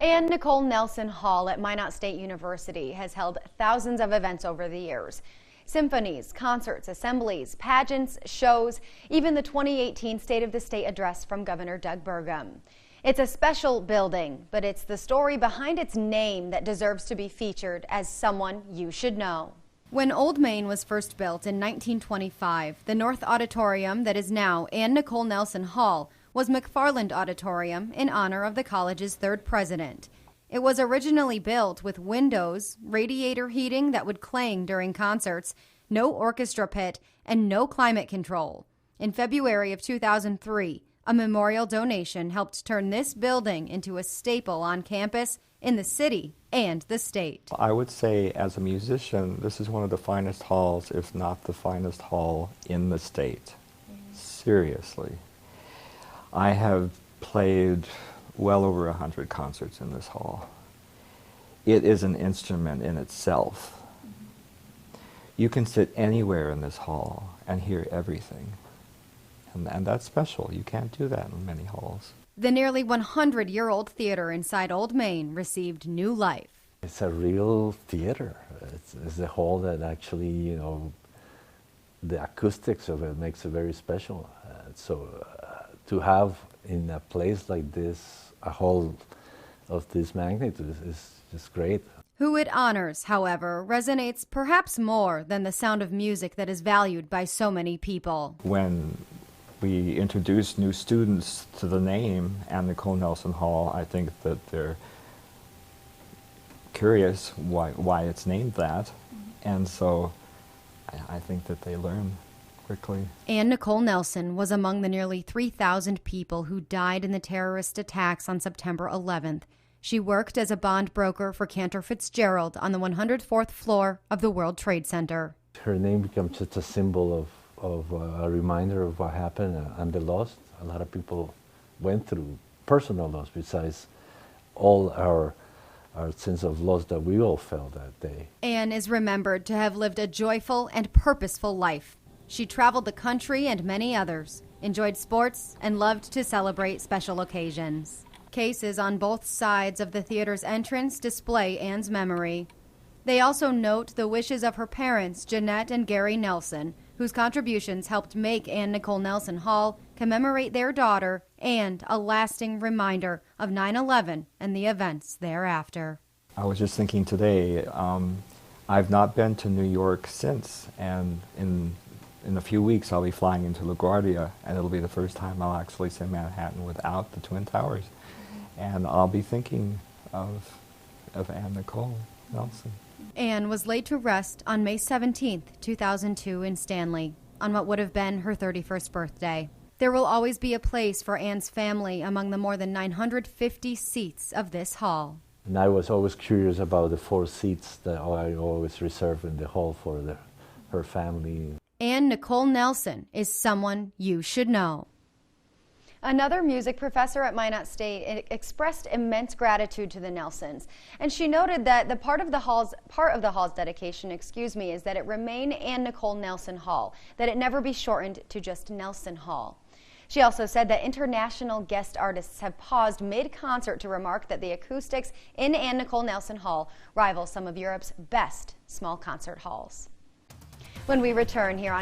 And Nicole Nelson Hall at Minot State University has held thousands of events over the years. Symphonies, concerts, assemblies, pageants, shows, even the 2018 State of the State address from Governor Doug Burgum. It's a special building, but it's the story behind its name that deserves to be featured as someone you should know. When Old Main was first built in 1925, the North Auditorium that is now Anne Nicole Nelson Hall was McFarland Auditorium in honor of the college's third president. It was originally built with windows, radiator heating that would clang during concerts, no orchestra pit, and no climate control. In February of 2003, a memorial donation helped turn this building into a staple on campus, in the city, and the state. I would say as a musician, this is one of the finest halls, if not the finest hall in the state. Seriously. I have played well over 100 concerts in this hall. It is an instrument in itself. You can sit anywhere in this hall and hear everything. And that's special. You can't do that in many halls. The nearly 100-year-old theater inside Old Main received new life. It's a real theater. It's a hall that actually, the acoustics of it makes it very special. To have in a place like this, a hall of this magnitude is just great. Who it honors, however, resonates perhaps more than the sound of music that is valued by so many people. When we introduce new students to the name Anne Nicole Nelson Hall, I think that they're curious why it's named that, and so I think that they learn quickly. Anne Nicole Nelson was among the nearly 3,000 people who died in the terrorist attacks on September 11th. She worked as a bond broker for Cantor Fitzgerald on the 104th floor of the World Trade Center. Her name becomes just a symbol of a reminder of what happened and the loss. A lot of people went through personal loss besides all our sense of loss that we all felt that day. Anne is remembered to have lived a joyful and purposeful life. She traveled the country and many others, enjoyed sports, and loved to celebrate special occasions. Cases on both sides of the theater's entrance display Anne's memory. They also note the wishes of her parents, Jeanette and Gary Nelson, whose contributions helped make Anne Nicole Nelson Hall commemorate their daughter and a lasting reminder of 9/11 and the events thereafter. I was just thinking today, I've not been to New York since, and in a few weeks I'll be flying into LaGuardia, and it'll be the first time I'll actually see Manhattan without the Twin Towers. And I'll be thinking of Anne Nicole Nelson. Anne was laid to rest on May 17, 2002 in Stanley, on what would have been her 31st birthday. There will always be a place for Anne's family among the more than 950 seats of this hall. And I was always curious about the 4 seats that I always reserve in the hall for her family. Anne Nicole Nelson is someone you should know. Another music professor at Minot State expressed immense gratitude to the Nelsons, and she noted that the part of the hall's dedication, is that it remain Anne Nicole Nelson Hall, that it never be shortened to just Nelson Hall. She also said that international guest artists have paused mid-concert to remark that the acoustics in Anne Nicole Nelson Hall rival some of Europe's best small concert halls. When we return here on